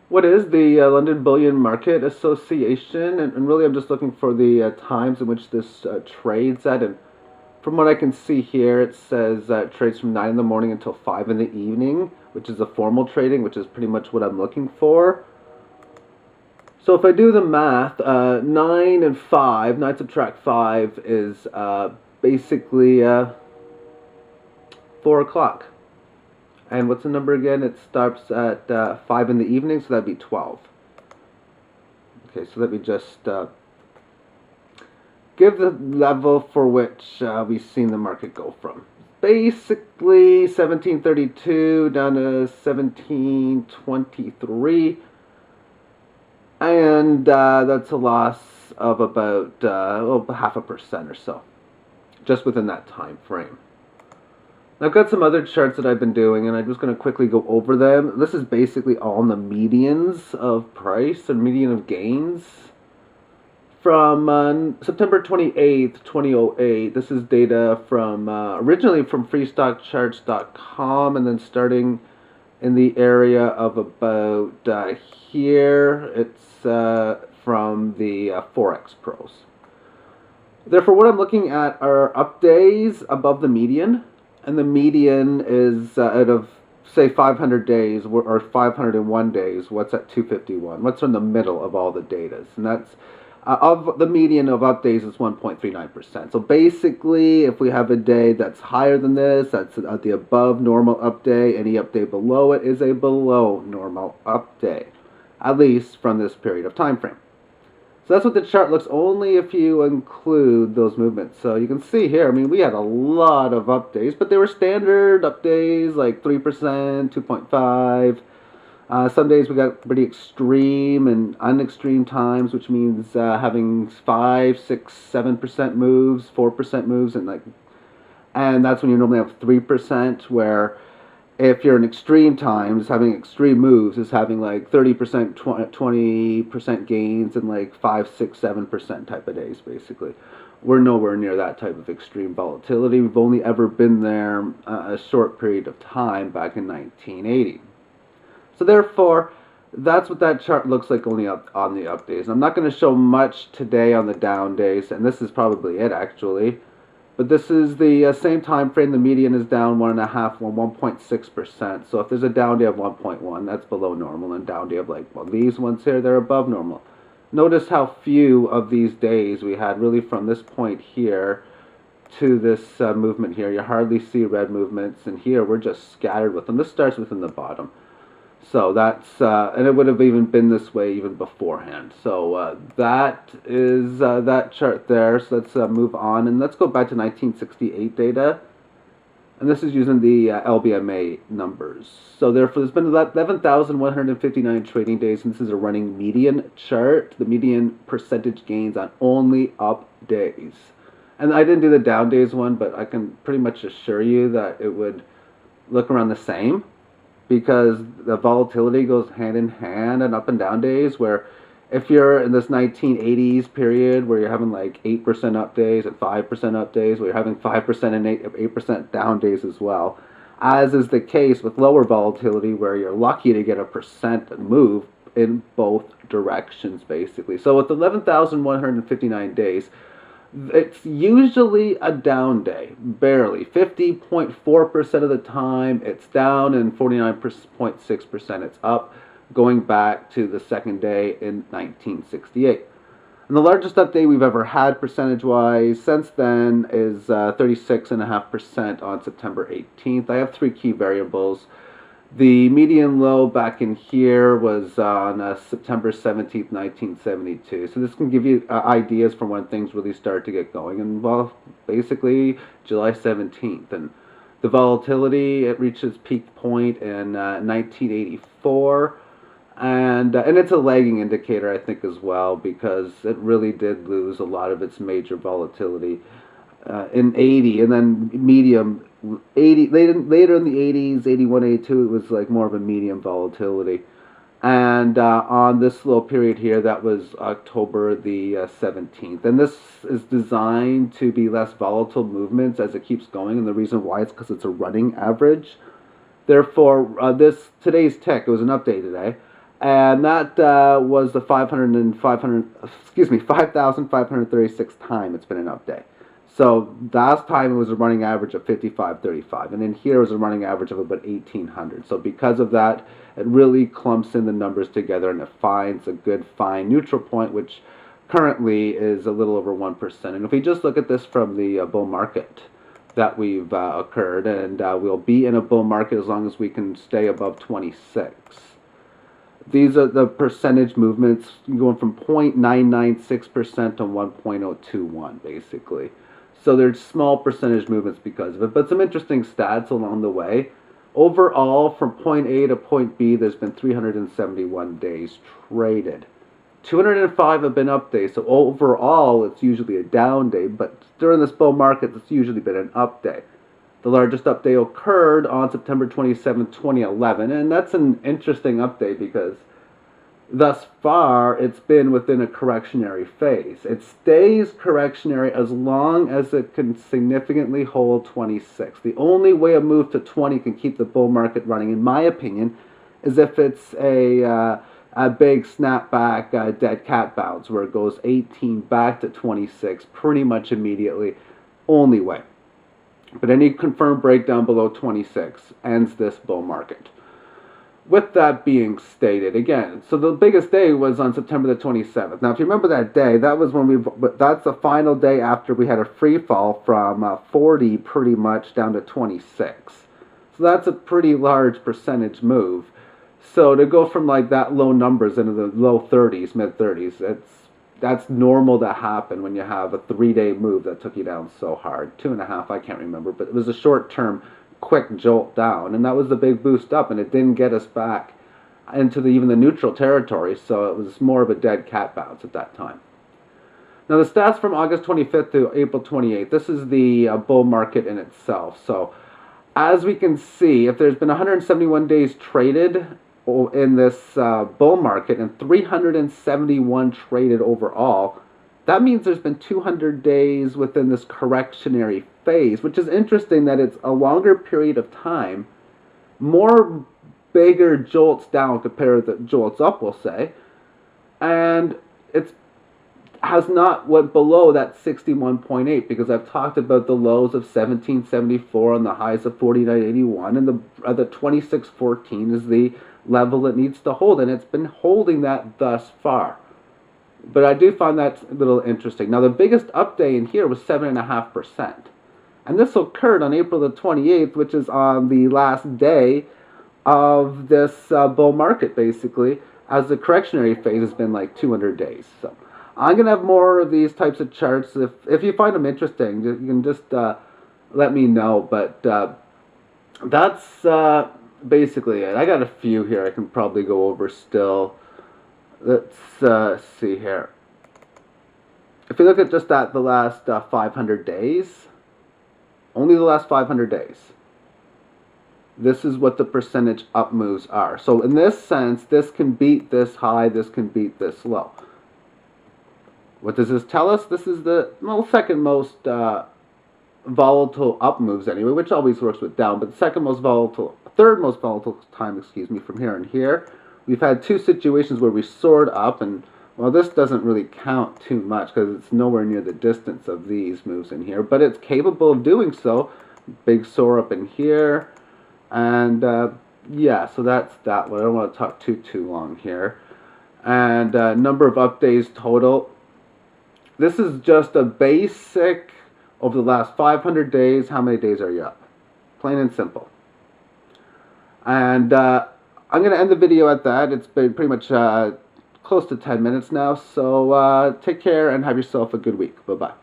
What is the London Bullion Market Association? And really, I'm just looking for the times in which this trades at. And from what I can see here, it says it trades from 9 in the morning until 5 in the evening, which is the formal trading, which is pretty much what I'm looking for. So if I do the math, 9 and 5, 9 subtract 5 is basically 4 o'clock. And what's the number again? It starts at 5 in the evening, so that'd be 12. Okay, so let me just give the level for which we've seen the market go from. Basically 1732 down to 1723. And that's a loss of about 0.5% or so, just within that time frame. I've got some other charts that I've been doing, and I'm just going to quickly go over them. This is basically all on the medians of price and median of gains. From September 28th, 2008, this is data from originally from freestockcharts.com, and then starting in the area of about here, it's from the Forex Pros. Therefore, what I'm looking at are up days above the median, and the median is out of, say, 500 days or 501 days, what's at 251? What's in the middle of all the data? And that's of the median of up days is 1.39%. So basically, if we have a day that's higher than this, that's the above normal up day. Any up day below it is a below normal up day, at least from this period of time frame. So that's what the chart looks only if you include those movements. So you can see here, I mean, we had a lot of up days, but they were standard up days like 3%, 2.5. Some days we got pretty extreme and unextreme times, which means having 5, 6, 7% moves, 4% moves, and that's when you normally have 3%, where if you're in extreme times, having extreme moves is having like 30%, 20% gains and like 5, 6, 7% type of days, basically. We're nowhere near that type of extreme volatility. We've only ever been there a short period of time back in 1980. So therefore, that's what that chart looks like only up on the up days. I'm not going to show much today on the down days, and this is probably it actually. But this is the same time frame. The median is down 1.6%. So if there's a down day of 1.1, that's below normal, and down day of these ones here, they're above normal. Notice how few of these days we had really from this point here to this movement here. You hardly see red movements, and here we're just scattered with them. This starts within the bottom. So that's, and it would have even been this way even beforehand. So that is that chart there. So let's move on, and let's go back to 1968 data. And this is using the LBMA numbers. So therefore, there's been 11,159 trading days, and this is a running median chart. The median percentage gains on only up days. And I didn't do the down days one, but I can pretty much assure you that it would look around the same, because the volatility goes hand in hand and up and down days, where if you're in this 1980s period where you're having like 8% up days and 5% up days, where you're having 5% and 8% down days as well, as is the case with lower volatility where you're lucky to get a percent move in both directions, basically. So with 11,159 days, it's usually a down day, barely. 50.4% of the time it's down, and 49.6% it's up, going back to the second day in 1968. And the largest up day we've ever had percentage-wise since then is 36.5% on September 18th. I have three key variables. The median low back in here was on September 17th, 1972. So this can give you ideas for when things really start to get going. And, well, basically July 17th. And the volatility, it reaches peak point in 1984. And it's a lagging indicator, I think, as well, because it really did lose a lot of its major volatility in 80, and then medium 80 later in the 80s, 81, 82, it was like more of a medium volatility. And on this little period here, that was October the 17th. And this is designed to be less volatile movements as it keeps going, and the reason why is because it's a running average. Therefore, today's tick, it was an update today, and that was the 5,536th time it's been an up day. So last time it was a running average of 55.35, and then here was a running average of about 1,800. So because of that, it really clumps in the numbers together, and it finds a good fine neutral point, which currently is a little over 1%. And if we just look at this from the bull market that we've occurred, and we'll be in a bull market as long as we can stay above 26. These are the percentage movements going from 0.996% to 1.021, basically. So there's small percentage movements because of it, but some interesting stats along the way. Overall, from point A to point B, there's been 371 days traded. 205 have been up days, so overall, it's usually a down day, but during this bull market, it's usually been an up day. The largest up day occurred on September 27, 2011, and that's an interesting update because thus far, it's been within a correctionary phase. It stays correctionary as long as it can significantly hold 26. The only way a move to 20 can keep the bull market running, in my opinion, is if it's a big snapback dead cat bounce where it goes 18 back to 26 pretty much immediately. Only way. But any confirmed breakdown below 26 ends this bull market. With that being stated, again, so the biggest day was on September the 27th. Now, if you remember that day, that was when that's the final day after we had a free fall from 40 pretty much down to 26. So that's a pretty large percentage move. So to go from like that low numbers into the low 30s, mid 30s, that's normal to happen when you have a 3-day move that took you down so hard. 2.5, I can't remember, but it was a short-term quick jolt down, and that was the big boost up, and it didn't get us back into even the neutral territory, so it was more of a dead cat bounce at that time. Now the stats from August 25th to April 28th, this is the bull market in itself. So as we can see, if there's been 171 days traded in this bull market and 371 traded overall, that means there's been 200 days within this correctionary phase, which is interesting that it's a longer period of time, more bigger jolts down compared to jolts up, we'll say, and it has not went below that 61.8 because I've talked about the lows of 1774 and the highs of 49.81, and the 26.14 is the level it needs to hold, and it's been holding that thus far. But I do find that a little interesting. Now, the biggest up day in here was 7.5%. And this occurred on April the 28th, which is on the last day of this bull market, basically, as the correctionary phase has been like 200 days. So I'm going to have more of these types of charts. If you find them interesting, you can just let me know. But that's basically it. I got a few here I can probably go over still. Let's see here. If you look at just the last 500 days, only the last 500 days, this is what the percentage up moves are. So in this sense, this can beat this high, this can beat this low. What does this tell us? This is the second most volatile up moves anyway, which always works with down, but the third most volatile time, from here and here. We've had two situations where we soared up, and well, this doesn't really count too much because it's nowhere near the distance of these moves in here, but it's capable of doing so. Big soar up in here, and yeah, so that's that one. I don't want to talk too long here. And number of up days total. This is just a basic over the last 500 days. How many days are you up? Plain and simple. And I'm going to end the video at that. It's been pretty much close to 10 minutes now. So take care and have yourself a good week. Bye-bye.